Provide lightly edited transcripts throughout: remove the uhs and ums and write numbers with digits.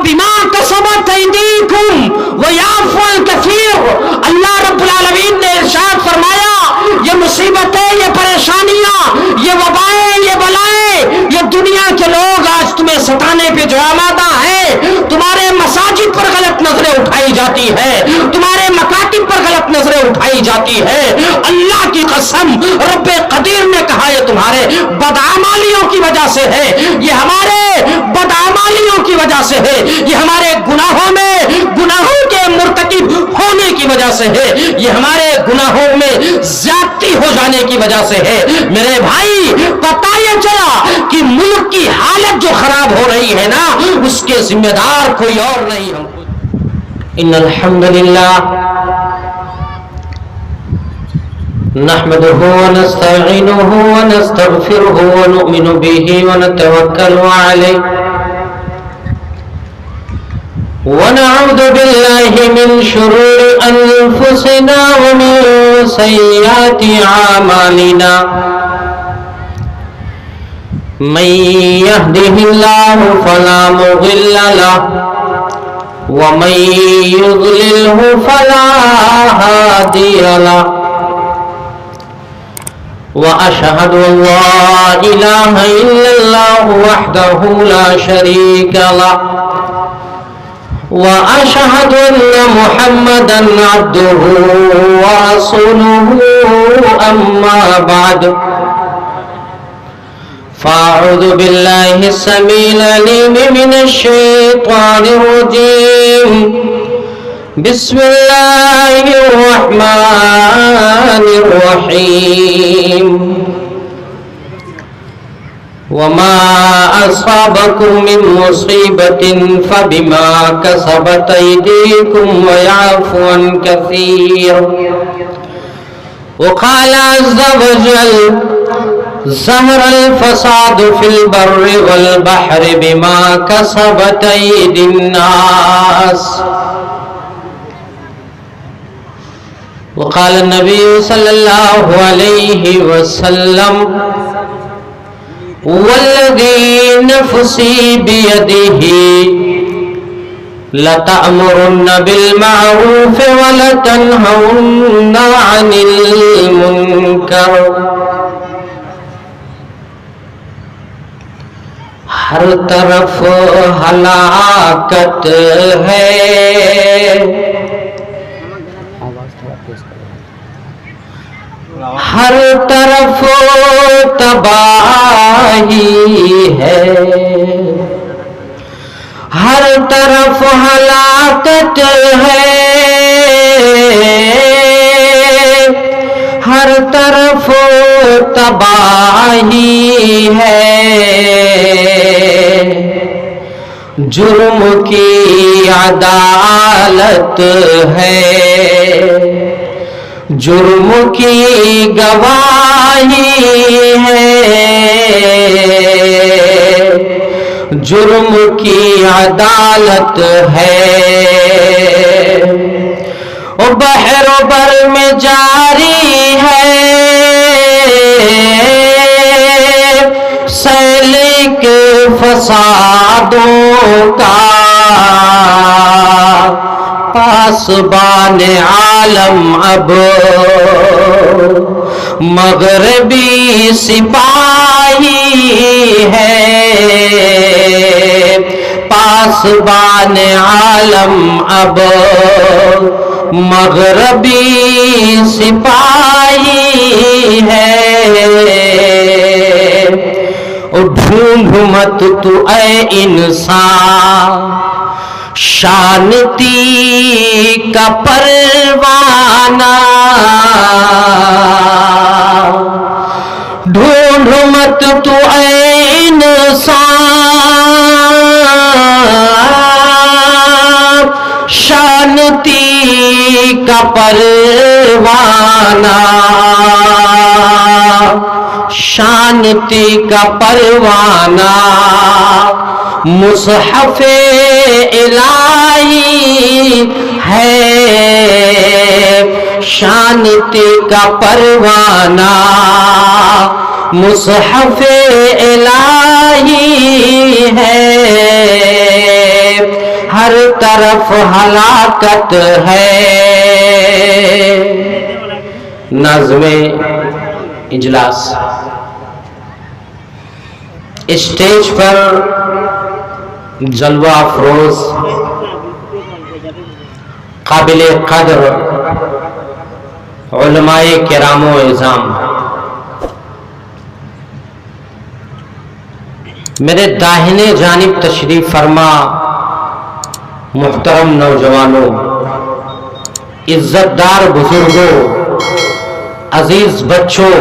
فَبِمَا كَسَبَتْ أَيْدِيكُمْ وَيَعْفُو عَنْ كَثِيرٍ۔ اللہ رب العالمین نے ارشاد فرمایا یہ مصیبتیں، یہ پریشانیاں، یہ وبائیں، یہ بلائیں، یہ دنیا کے لوگ آج تمہیں ستانے پہ جو آمادہ ہیں، تمہارے مساجد پر غلط نظریں اٹھائی جاتی ہے، تمہارے مکاتب پر غلط نظریں اٹھائی جاتی ہے، اللہ کی قسم رب قدیر نے کہا یہ تمہارے بدعمالیوں کی وجہ سے ہے، یہ ہمارے بدعمالیوں کی وجہ سے ہے، یہ ہمارے گناہوں کے مرتکب ہونے کی وجہ سے ہے، یہ ہمارے گناہوں میں زیادتی ہو جانے کی وجہ سے ہے۔ میرے بھائی پتہ یہ چلا کہ ملک کی حالت جو خراب ہو رہی ہے نا، اس کے ذمہ دار کوئی اور نہیں ہم خود۔ ان الحمدللہ نحمده ونستعینه ونستغفره ونؤمن به ونتوکل علیہ ونعوذ باللہ من شرور انفسنا ومن سیئات اعمالنا من يهده الله فلا مضل له ومن يضلله فلا هادي له وأشهد أن لا إله إلا الله وحده لا شريك له وأشهد أن محمدا عبده ورسوله أما بعد فأعوذ بالله السميع العليم من الشيطان الرجيم بسم الله الرحمن الرحيم وما أصابكم من مصيبة فبما كسبت أيديكم ويعفو عن كثير وقال عز وجل ظهر الفساد في البر والبحر بما كسبت أيدي الناس وقال النبي صلى الله عليه وسلم والذي نفسي بيده لتأمرن بالمعروف ولتنهون عن المنكر ہر طرف ہلاکت ہے ہر طرف تباہی ہے ہر طرف ہلاکت ہے ہر طرف تباہی ہے جرم کی عدالت ہے جرم کی گواہی ہے جرم کی عدالت ہے بحر و بر میں جاری ہے سیل کے فسادوں کا پاسبان عالم اب مغربی سپاہی ہے پاسبان عالم اب مغربی سپاہی ہے ڈھونڈ مت تو اے انسان شانتی کا پروانہ ڈھونڈ مت تو اے انسان شانتی کا پروانہ شانتی کا پروانہ مصحف الہی ہے شانتی کا پروانہ مصحف الہی ہے ہر طرف ہلاکت ہے. نظم اجلاس. اسٹیج پر جلوہ افروز قابل قدر علماء کرام و عظام، میرے داہنے جانب تشریف فرما محترم نوجوانوں، عزت دار بزرگوں، عزیز بچوں،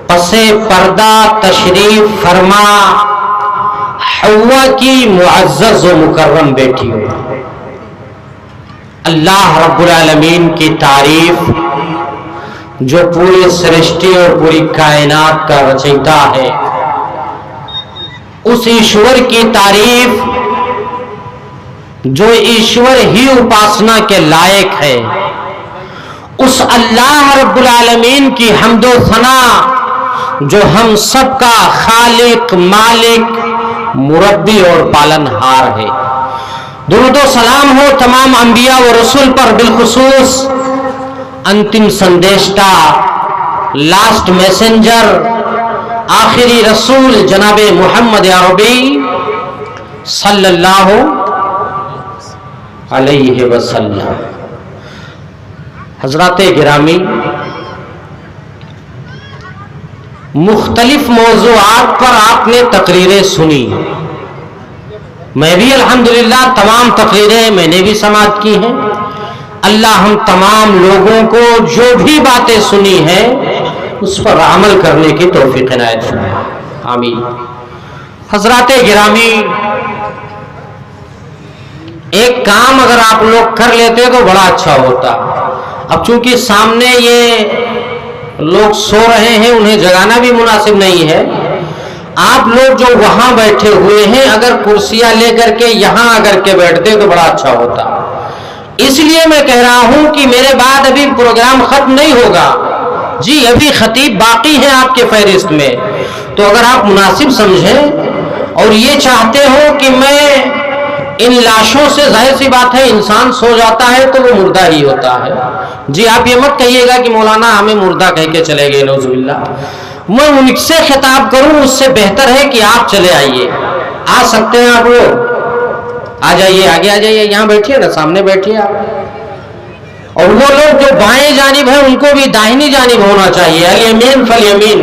پس پردہ تشریف فرما حوا کی معزز و مکرم بیٹیوں، اللہ رب العالمین کی تعریف جو پوری سرشٹی اور پوری کائنات کا رچیتا ہے، اس ایشور کی تعریف جو ایشور ہی اپاسنا کے لائق ہے، اس اللہ رب العالمین کی حمد و ثنا جو ہم سب کا خالق، مالک، مربی اور پالنہار ہے. درود و سلام ہو تمام انبیاء و رسول پر، بالخصوص انتم سندیشتا، لاسٹ میسنجر، آخری رسول جناب محمد عربی صلی اللہ علیہ وسلم. حضرات گرامی، مختلف موضوعات پر آپ نے تقریریں سنی. میں بھی الحمدللہ تمام تقریریں میں نے بھی سماعت کی ہیں. اللہ ہم تمام لوگوں کو جو بھی باتیں سنی ہیں اس پر عمل کرنے کی توفیق عنایت فرمائے، آمین. حضرات گرامی، ایک کام اگر آپ لوگ کر لیتے تو بڑا اچھا ہوتا. اب چونکہ سامنے یہ لوگ سو رہے ہیں، انہیں جگانا بھی مناسب نہیں ہے. آپ لوگ جو وہاں بیٹھے ہوئے ہیں اگر کرسیاں لے کر کے یہاں اگر کے بیٹھتے تو بڑا اچھا ہوتا. اس لیے میں کہہ رہا ہوں کہ میرے بعد ابھی پروگرام ختم نہیں ہوگا. جی ابھی خطیب باقی ہیں آپ کے فہرست میں، تو اگر آپ مناسب سمجھیں اور یہ چاہتے ہو کہ میں ان لاشوں سے، ظاہر سی بات ہے انسان سو جاتا ہے تو وہ مردہ ہی ہوتا ہے. جی آپ یہ مت کہیے گا کہ مولانا ہمیں مردہ کہہ کے چلے گئے، نعوذ باللہ. میں ان سے خطاب کروں اس سے بہتر ہے کہ آپ چلے آئیے. آ سکتے ہیں آپ لوگ؟ آ جائیے، آگے آ جائیے، یہاں بیٹھیے نا، سامنے بیٹھیے آپ. اور وہ لوگ جو بائیں جانب ہیں ان کو بھی داہنی جانب ہونا چاہیے. الیمین فالیمین.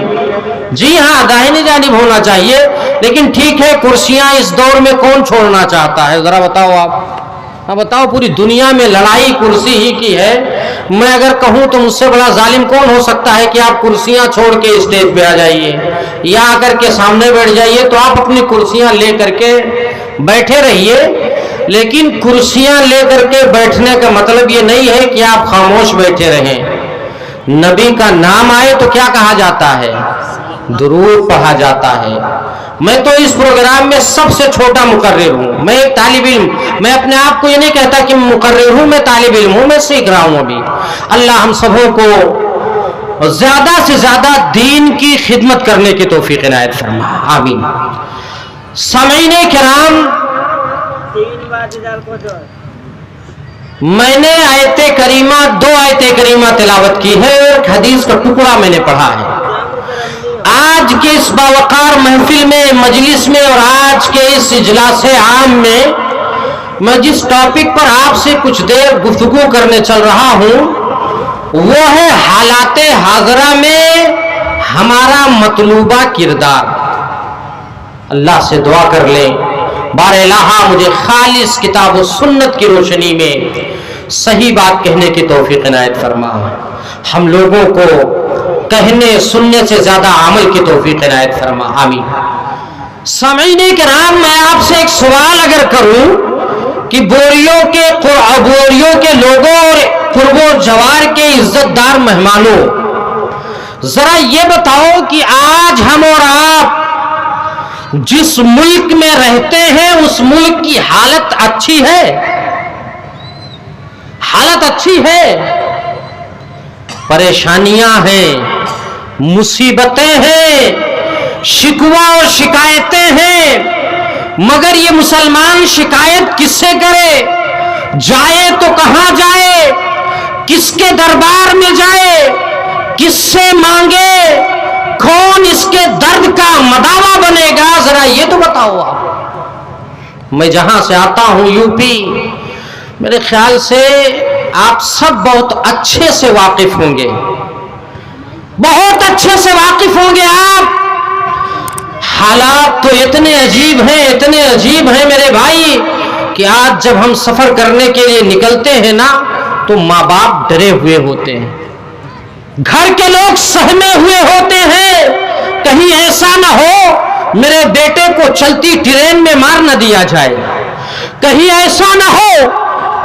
جی ہاں، داہنی جانب ہونا چاہیے. لیکن ٹھیک ہے، کرسیاں اس دور میں کون چھوڑنا چاہتا ہے؟ ذرا بتاؤ آپ. ہاں بتاؤ، پوری دنیا میں لڑائی کرسی ہی کی ہے. میں اگر کہوں تو مجھ سے بڑا ظالم کون ہو سکتا ہے کہ آپ کرسیاں چھوڑ کے اسٹیج پہ آ جائیے یا آ کر کے سامنے بیٹھ جائیے. تو آپ اپنی کرسیاں لے کر کے بیٹھے رہیے، لیکن کرسیاں لے کر کے بیٹھنے کا مطلب یہ نہیں ہے کہ آپ خاموش بیٹھے رہیں. نبی کا نام آئے تو کیا کہا جاتا ہے؟ درود پڑھا جاتا ہے. میں تو اس پروگرام میں سب سے چھوٹا مقرر ہوں. میں ایک طالب علم، میں اپنے آپ کو یہ نہیں کہتا کہ میں مقرر ہوں، میں طالب علم ہوں، میں سیکھ رہا ہوں ابھی. اللہ ہم سبوں کو زیادہ سے زیادہ دین کی خدمت کرنے کی توفیق عنایت فرما، آمین. سامعین کرام، میں نے آیت کریمہ، 2 آیت کریمہ تلاوت کی ہے، ایک حدیث کا ٹکڑا میں نے پڑھا ہے. آج کے اس باوقار محفل میں، مجلس میں، اور آج کے اس اجلاس عام میں میں جس ٹاپک پر آپ سے کچھ دیر گفتگو کرنے چل رہا ہوں وہ ہے حالات حاضرہ میں ہمارا مطلوبہ کردار. اللہ سے دعا کر لیں، بار الہ مجھے خالص کتاب و سنت کی روشنی میں صحیح بات کہنے کی توفیق عنایت فرما. ہم لوگوں کو کہنے سننے سے زیادہ عمل کی توفیق عنایت فرما، آمین. سامعین کرام، میں آپ سے ایک سوال اگر کروں کہ بوریوں کے لوگوں اور قرب و جوار کے عزت دار مہمانوں، ذرا یہ بتاؤ کہ آج ہم اور آپ جس ملک میں رہتے ہیں اس ملک کی حالت اچھی ہے؟ حالت اچھی ہے؟ پریشانیاں ہیں، مصیبتیں ہیں، شکوہ اور شکایتیں ہیں، مگر یہ مسلمان شکایت کس سے کرے؟ جائے تو کہاں جائے؟ کس کے دربار میں جائے؟ کس سے مانگے؟ کون اس کے درد کا مداوا بنے گا؟ ذرا یہ تو بتاؤ آپ۔ میں جہاں سے آتا ہوں یو پی، میرے خیال سے آپ سب بہت اچھے سے واقف ہوں گے، بہت اچھے سے واقف ہوں گے آپ۔ حالات تو اتنے عجیب ہیں، اتنے عجیب ہیں میرے بھائی کہ آج جب ہم سفر کرنے کے لیے نکلتے ہیں نا تو ماں باپ ڈرے ہوئے ہوتے ہیں، گھر کے لوگ سہمے ہوئے ہوتے ہیں، کہیں ایسا نہ ہو میرے بیٹے کو چلتی ٹرین میں مار نہ دیا جائے، کہیں ایسا نہ ہو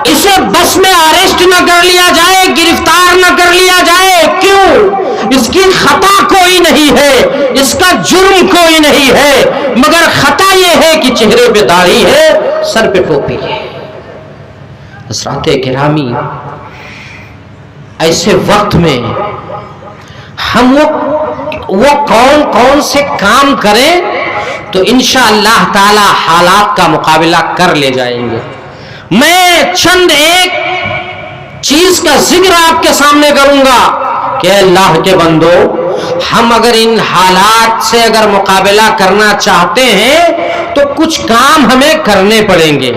اسے بس میں اریسٹ نہ کر لیا جائے، گرفتار نہ کر لیا جائے۔ کیوں؟ اس کی خطا کوئی نہیں ہے، اس کا جرم کوئی نہیں ہے، مگر خطا یہ ہے کہ چہرے پہ داڑھی ہے، سر پہ ٹوپی ہے۔ حضرات گرامی، ایسے وقت میں ہم وہ کون سے کام کریں تو انشاءاللہ تعالی حالات کا مقابلہ کر لے جائیں گے۔ میں چند ایک چیز کا ذکر آپ کے سامنے کروں گا کہ اللہ کے بندو، ہم اگر ان حالات سے اگر مقابلہ کرنا چاہتے ہیں تو کچھ کام ہمیں کرنے پڑیں گے۔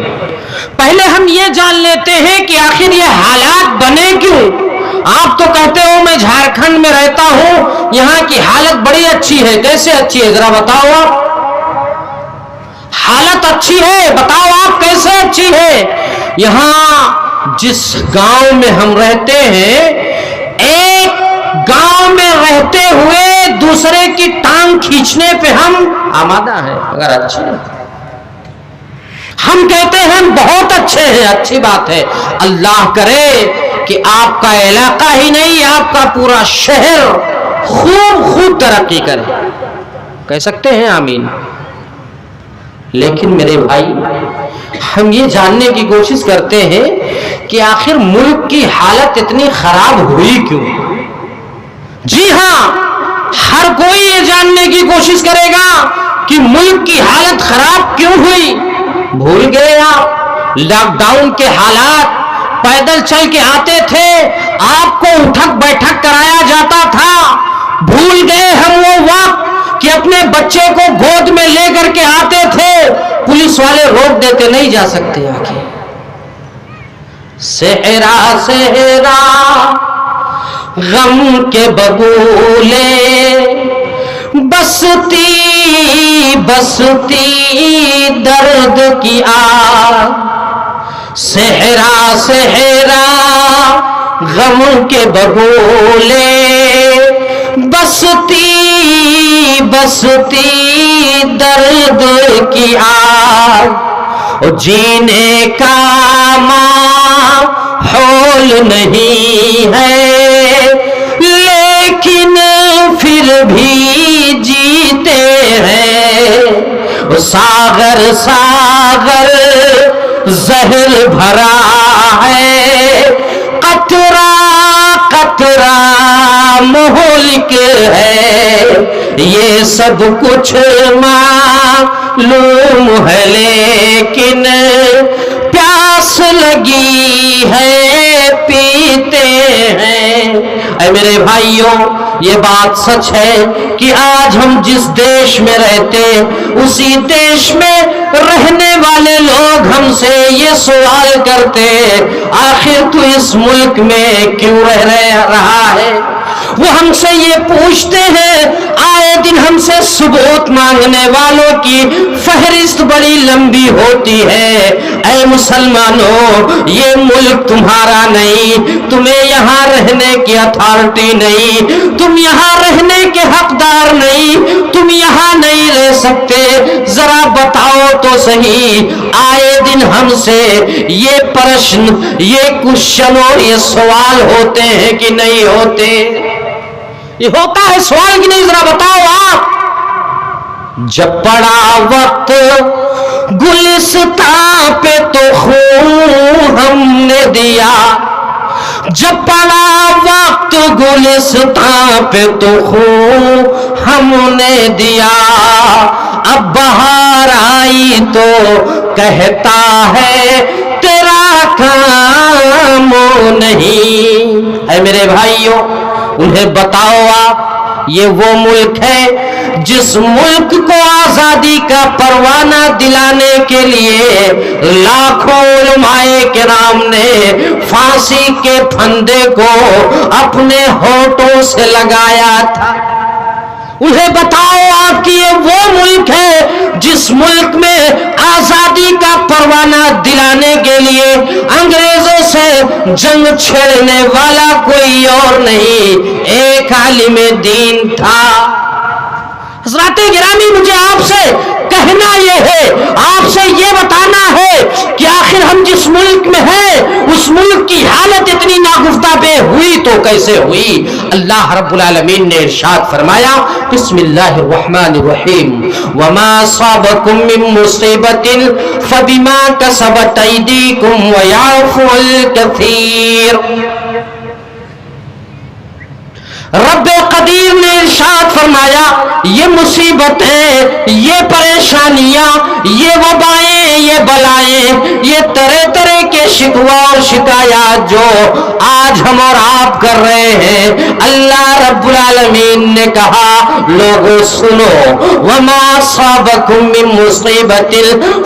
پہلے ہم یہ جان لیتے ہیں کہ آخر یہ حالات بنے کیوں۔ آپ تو کہتے ہو میں جھارکھنڈ میں رہتا ہوں، یہاں کی حالت بڑی اچھی ہے۔ کیسے اچھی ہے ذرا بتاؤ آپ؟ حالت اچھی ہے، بتاؤ آپ کیسے اچھی ہے؟ یہاں جس گاؤں میں ہم رہتے ہیں، ایک گاؤں میں رہتے ہوئے دوسرے کی ٹانگ کھینچنے پہ ہم آمادہ ہیں، مگر اچھے ہیں۔ ہم کہتے ہیں ہم بہت اچھے ہیں، اچھی بات ہے۔ اللہ کرے کہ آپ کا علاقہ ہی نہیں، آپ کا پورا شہر خوب ترقی کرے۔ کہہ سکتے ہیں آمین؟ لیکن میرے بھائی، ہم یہ جاننے کی کوشش کرتے ہیں کہ آخر ملک کی حالت اتنی خراب ہوئی کیوں؟ جی ہاں، ہر کوئی یہ جاننے کی کوشش کرے گا کہ ملک کی حالت خراب کیوں ہوئی۔ بھول گئے آپ لاک ڈاؤن کے حالات؟ پیدل چل کے آتے تھے، آپ کو اٹھک بیٹھک کرایا جاتا تھا۔ بھول گئے ہم وہ وقت کہ اپنے بچے کو گود میں لے کر کے آتے تھے، پولیس والے روک دیتے، نہیں جا سکتے آگے۔ صحرا صحرا غم کے ببولے، بستی بستی درد کی آگ۔ صحرا صحرا غم کے ببولے، بستی بستی درد کی آگ۔ جینے کا ماحول نہیں ہے، لیکن پھر بھی جیتے ہیں۔ ساغر ساغر زہر بھرا ہے، قطرہ قطرہ مہلک ہے۔ یہ سب کچھ معلوم ہے، لیکن پیاس لگی ہے، پیتے ہیں۔ اے میرے بھائیوں، یہ بات سچ ہے کہ آج ہم جس دیش میں رہتے، اسی دیش میں رہنے والے لوگ ہم سے یہ سوال کرتے، آخر تو اس ملک میں کیوں رہ رہا ہے؟ وہ ہم سے یہ پوچھتے ہیں، آئے دن ہم سے ثبوت مانگنے والوں کی فہرست بڑی لمبی ہوتی ہے۔ اے مسلمانوں، یہ ملک تمہارا نہیں، تمہیں یہاں رہنے کی اتھارٹی نہیں، تم یہاں رہنے کے حقدار نہیں، تم یہاں نہیں رہ سکتے۔ ذرا بتاؤ تو صحیح، آئے دن ہم سے یہ پرشن، یہ کوشچن اور یہ سوال ہوتے ہیں کہ نہیں ہوتے؟ یہ ہوتا ہے سوال کہ نہیں؟ ذرا بتاؤ آپ۔ جب پڑا وقت گلستان پہ تو خون ہم نے دیا، جب پڑا وقت گلستان پہ تو خون ہم نے دیا۔ اب بہار آئی تو کہتا ہے تیرا کام نہیں. اے میرے بھائیوں انہیں بتاؤ آپ یہ وہ ملک ہے جس ملک کو آزادی کا پروانہ دلانے کے لیے لاکھوں علماء کرام نے پھانسی کے پھندے کو اپنے ہونٹوں سے لگایا تھا. انہیں بتاؤ آپ کہ یہ وہ ملک ہے جس ملک میں آزادی کا پروانہ دلانے کے لیے انگریزوں سے جنگ چھیڑنے والا کوئی اور نہیں، ایک عالم دین تھا. حضرات گرامی مجھے آپ سے کہنا یہ ہے، آپ سے یہ بتانا ہے کہ آخر ہم جس ملک میں ہیں اس ملک کی حالت اتنی ناگفتہ بے ہوئی تو کیسے ہوئی. اللہ رب العالمین نے ارشاد فرمایا بسم اللہ الرحمن الرحیم وما صابکم من مصیبت فبما کسبت ایدیکم ویعفو عن کثیر. رب قدیر نے ارشاد فرمایا یہ مصیبتیں، یہ پریشانیاں، یہ وبائیں، یہ بلائیں، یہ طرح طرح کے شکوہ اور شکایات جو آج ہم اور آپ کر رہے ہیں، اللہ رب العالمین نے کہا لوگوں سنو وما صابکم من مصیبت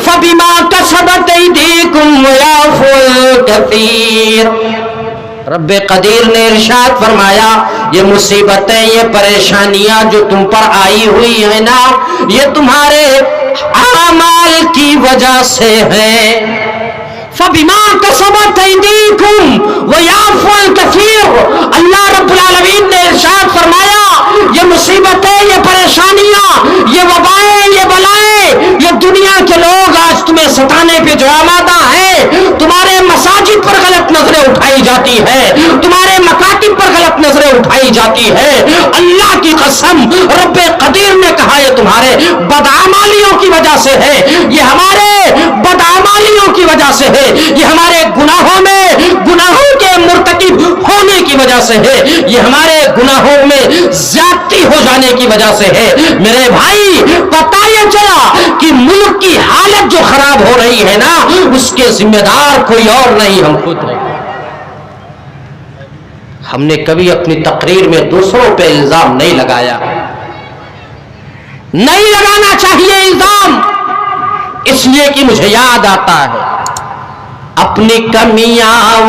فبما کسبت ایدیکم ویعفو عن کثیر. رب قدیر نے ارشاد فرمایا یہ مصیبتیں، یہ پریشانیاں جو تم پر آئی ہوئی ہیں نا، یہ تمہارے اعمال کی وجہ سے ہیں. فَبِمَا كَسَبَتْ أَيْدِيكُمْ وَيَعْفُو عَن كَثِيرٍ. اللہ رب العالمین نے ارشاد فرمایا یہ مصیبتیں، یہ پریشانیاں، یہ وبائیں، یہ بلائیں، یہ دنیا کے لوگ آج تمہیں ستانے پہ جو آمادہ ہیں، تمہارے مساجد پر غلط نظریں اٹھائی جاتی ہے، تمہارے مکاتب پر غلط نظریں اٹھائی جاتی ہے. اللہ کی قسم رب قدیر نے کہا یہ تمہارے بدعمالیوں کی وجہ سے ہے، یہ ہمارے بدعمالیوں کی وجہ سے ہے، یہ ہمارے گناہوں کے مرتکب ہونے کی وجہ سے ہے، یہ ہمارے گناہوں میں زیادتی ہو جانے کی وجہ سے ہے. میرے بھائی پتہ یہ چلا کہ ملک کی حالت جو خراب ہو رہی ہے نا اس کے ذمہ دار کوئی اور نہیں، ہم خود ہیں. ہم نے کبھی اپنی تقریر میں دوسروں پہ الزام نہیں لگایا، نہیں لگانا چاہیے الزام، اس لیے کہ مجھے یاد آتا ہے اپنی کمیاں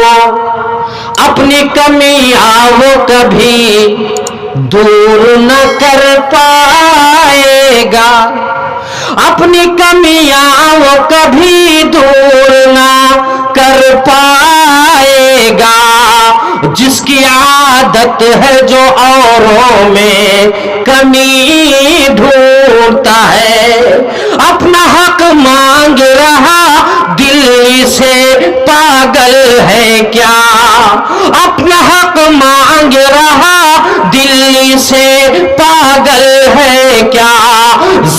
وہ کبھی دور نہ کر پائے گا، اپنی کمیاں وہ کبھی دور نہ کر پائے گا. جس کی عادت ہے جو اوروں میں کمی ڈھونڈتا ہے، اپنا حق مانگ رہا دل سے پاگل ہے کیا، اپنا حق مانگ رہا دل سے پاگل ہے کیا.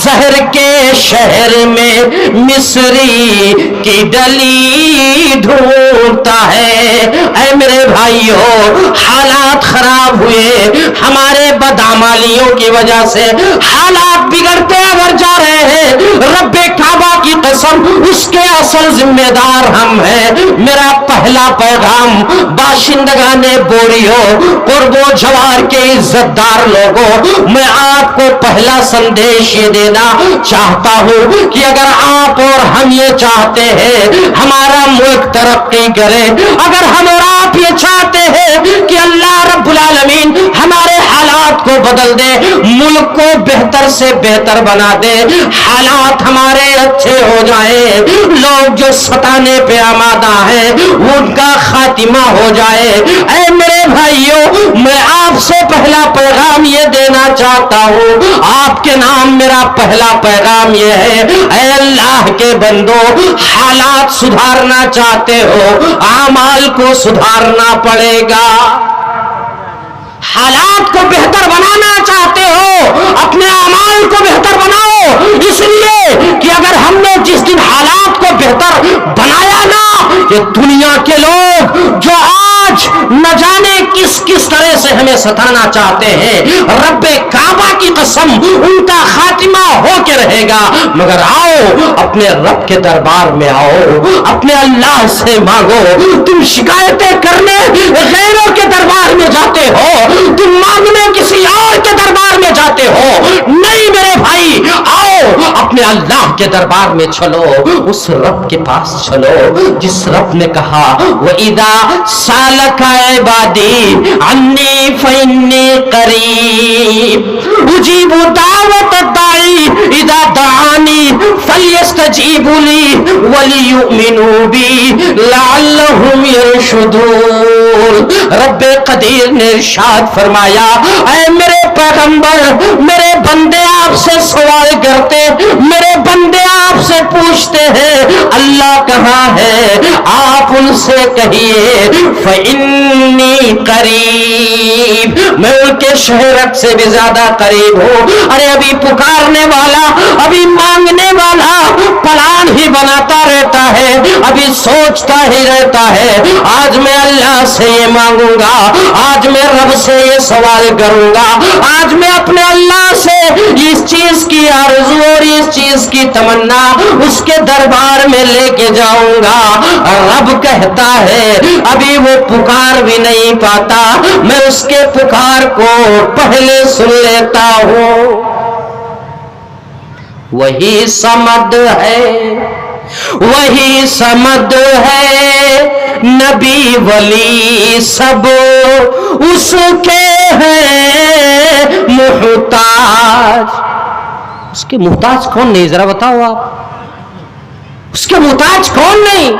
زہر کے شہر میں مصری کی ڈلی ڈھونڈتا ہے. اے میرے بھائیو حالات خراب ہوئے ہمارے بدعمالیوں کی وجہ سے، حالات بگڑتے اگر جا رہے ہیں. رب کعبہ کی قسم اس کے اصل ذمہ دار ہم ہیں. میرا پہلا پیغام باشندگان بوریو، قرب و جوار کے عزت دار لوگوں، میں آپ کو پہلا سندیش یہ دینا چاہتا ہوں کہ اگر آپ اور ہم یہ چاہتے ہیں ہمارا ملک ترقی کرے، اگر ہم اور آپ یہ چاہتے ہیں کہ اللہ رب العالمین ہمارے حالات کو بدل دے، ملک کو بہتر سے بہتر بنا دے، حالات ہمارے اچھے ہو جائیں، لوگ جو ستانے پہ آمادہ ہیں ان کا خاتمہ ہو جائے. اے میرے بھائیوں میں آپ سے پہلا پیغام یہ دینا چاہتا ہوں، آپ کے نام میرا پہلا پیغام یہ ہے، اے اللہ کے بندو حالات سدھارنا چاہتے ہو، اعمال کو سدھارنا پڑے گا. حالات کو بہتر بنانا چاہتے ہو اپنے اعمال کو بہتر بناؤ، اس لیے کہ اگر ہم نے جس دن حالات کو بہتر بنایا نا، یہ دنیا کے لوگ جو آج نہ جانے کس طرح سے ہمیں ستانا چاہتے ہیں، رب کعبہ کی قسم ان کا خاتمہ ہو کے رہے گا، مگر آؤ اپنے رب کے دربار میں آؤ، اپنے اللہ سے مانگو۔ تم شکایتیں کرنے غیروں کے دربار میں جاتے ہو، تم مانگنے کسی اور کے دربار میں جاتے ہو، نہیں میرے بھائی، آؤ اپنے اللہ کے دربار میں چلو، اس رب کے پاس چلو جس رب نے کہا وَإِذَا سَأَلَكَ عِبَادِي عَنِّي فَإِنِّي قَرِيبٌ أُجِيبُ دَعْوَةَ الدَّاعِ إِذَا دَعَانِي فَلْيَسْتَجِيبُوا لِي وَلْيُؤْمِنُوا بِي لَعَلَّهُمْ يَرْشُدُونَ۔ رب قدیر نے ارشاد فرمایا، اے میرے پیغمبر، میرے بندے آپ سے سوال کرتے، میرے بندے آپ سے پوچھتے ہیں اللہ کہاں ہے، آپ ان سے کہیے فَإِنِّي قریب، میں ان کے شہرت سے بھی زیادہ قریب ہوں۔ ارے ابھی پکارنے والا، ابھی مانگنے والا پلان ہی بناتا رہتا ہے، ابھی سوچتا ہی رہتا ہے آج میں اللہ سے یہ مانگوں گا، آج میں رب سے یہ سوال کروں گا، آج میں اپنے اللہ سے اس چیز کی آرزو اور اس چیز کی تمنا اس کے دربار میں لے کے جاؤں گا۔ رب کہتا ہے ابھی وہ پکار بھی نہیں پاتا، میں اس کے پکار کو پہلے سن لیتا ہوں۔ وہی سمد ہے، وہی سمد ہے، نبی ولی سب اس کے ہیں محتاج۔ اس کے محتاج کون نہیں، ذرا بتاؤ آپ، اس کے محتاج کون نہیں؟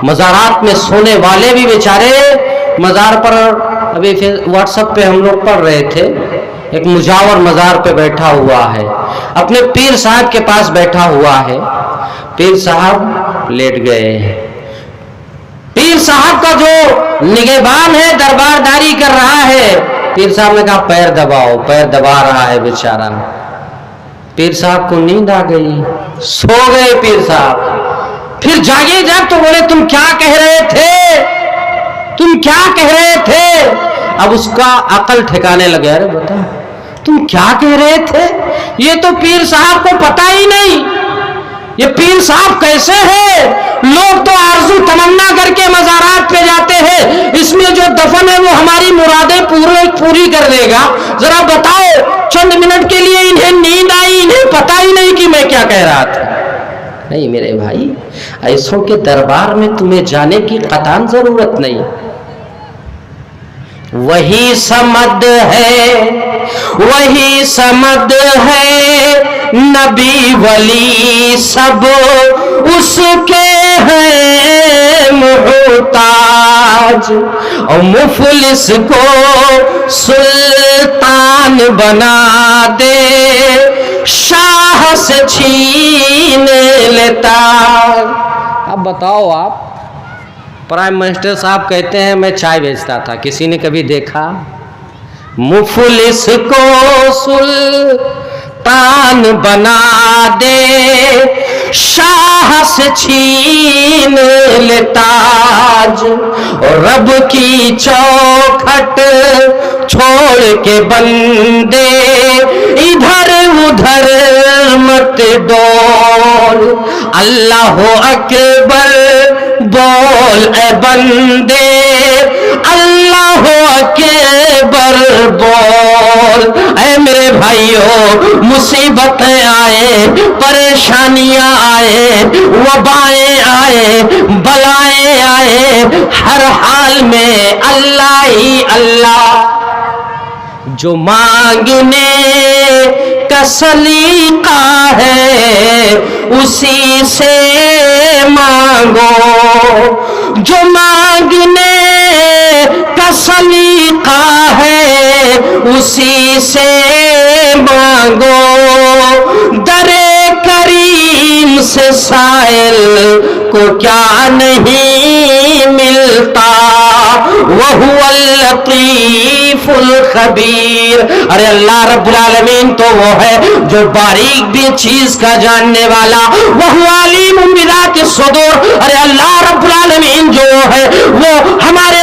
مزارات میں سونے والے بھی بیچارے مزار پر، ابھی پھر واٹس ایپ پہ ہم لوگ پڑھ رہے تھے، ایک مجاور مزار پہ بیٹھا ہوا ہے، اپنے پیر صاحب کے پاس بیٹھا ہوا ہے، پیر صاحب لیٹ گئے ہیں، پیر صاحب کا جو نگہبان ہے دربارداری کر رہا ہے، پیر صاحب نے کہا پیر دباؤ، پیر دبا رہا ہے بیچارہ، پیر صاحب کو نیند آ گئی، سو گئے پیر صاحب، پھر جاگے جب تو بولے تم کیا کہہ رہے تھے، تم کیا کہہ رہے تھے؟ اب اس کا عقل ٹھکانے لگے، ارے بتا تم کیا کہہ رہے تھے؟ یہ تو پیر صاحب کو پتا ہی نہیں، یہ پیر صاحب کیسے ہیں؟ لوگ تو آرزو تمنا کر کے مزارات پہ جاتے ہیں، اس میں جو دفن ہے وہ ہماری مرادیں پوری کر دے گا، ذرا بتاؤ چند منٹ کے لیے انہیں نیند آئی، انہیں پتا ہی نہیں کہ میں کیا کہہ رہا تھا۔ نہیں میرے بھائی، ایسوں کے دربار میں تمہیں جانے کی قطعاً ضرورت نہیں۔ وہی سمد ہے، وہی سمد ہے، نبی ولی سب اس کے ہیں محتاج، اور مفلس کو سلطان بنا دے، شاہ سے چھین لیتا۔ اب بتاؤ آپ، پرائم منسٹر صاحب کہتے ہیں میں چائے بیچتا تھا، کسی نے کبھی دیکھا؟ مفلس کو سلطان بنا دے، شاہ سے چھین لے تاج، اور رب کی چوکھٹ چھوڑ کے بندے ادھر ادھر مت ڈول، اللہ اکبر بول اے بندے، اللہ اکبر بول۔ اے میرے بھائیوں، مصیبتیں آئے، پریشانیاں آئے، وبائیں آئے، بلائیں آئے، ہر حال میں اللہ ہی اللہ۔ جو مانگنے کا سلیقہ ہے اسی سے مانگو، جو مانگنے کا سلیقہ ہے اسی سے مانگو، در کریم سے سائل کو کیا نہیں ملتا، وَهُوَ اللطیف الخبیر۔ ارے اللہ رب العالمین تو وہ ہے جو باریک بھی چیز کا جاننے والا، وَهُوَ عَلِيمٌ بِذَاتِ الصُّدُورِ۔ ارے اللہ رب العالمین جو ہے وہ ہمارے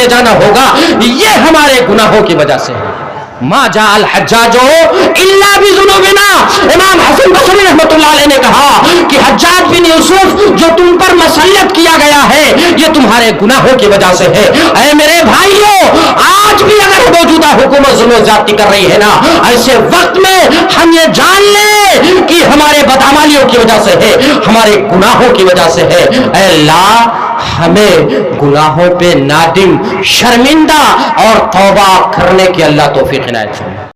لے جانا ہوگا یہ ہمارے گناہوں کی وجہ سے ہے۔ ما جاء الحجاج الا بذنوبنا، امام حسن بصری رحمۃ اللہ علیہ نے کہا کہ حجاج بن یوسف جو تم پر مسلط کیا گیا ہے یہ تمہارے گناہوں کی وجہ سے ہے۔ اے میرے بھائیوں، آج بھی اگر موجودہ حکومت ظلم و زیادتی کر رہی ہے نا، ایسے وقت میں ہم یہ جان لیں کہ ہمارے بدعمالیوں کی وجہ سے ہے، ہمارے گناہوں کی وجہ سے ہے۔ اے اللہ ہمیں گناہوں پہ نادم، شرمندہ اور توبہ کرنے کی اللہ توفیق عنایت فرمائے۔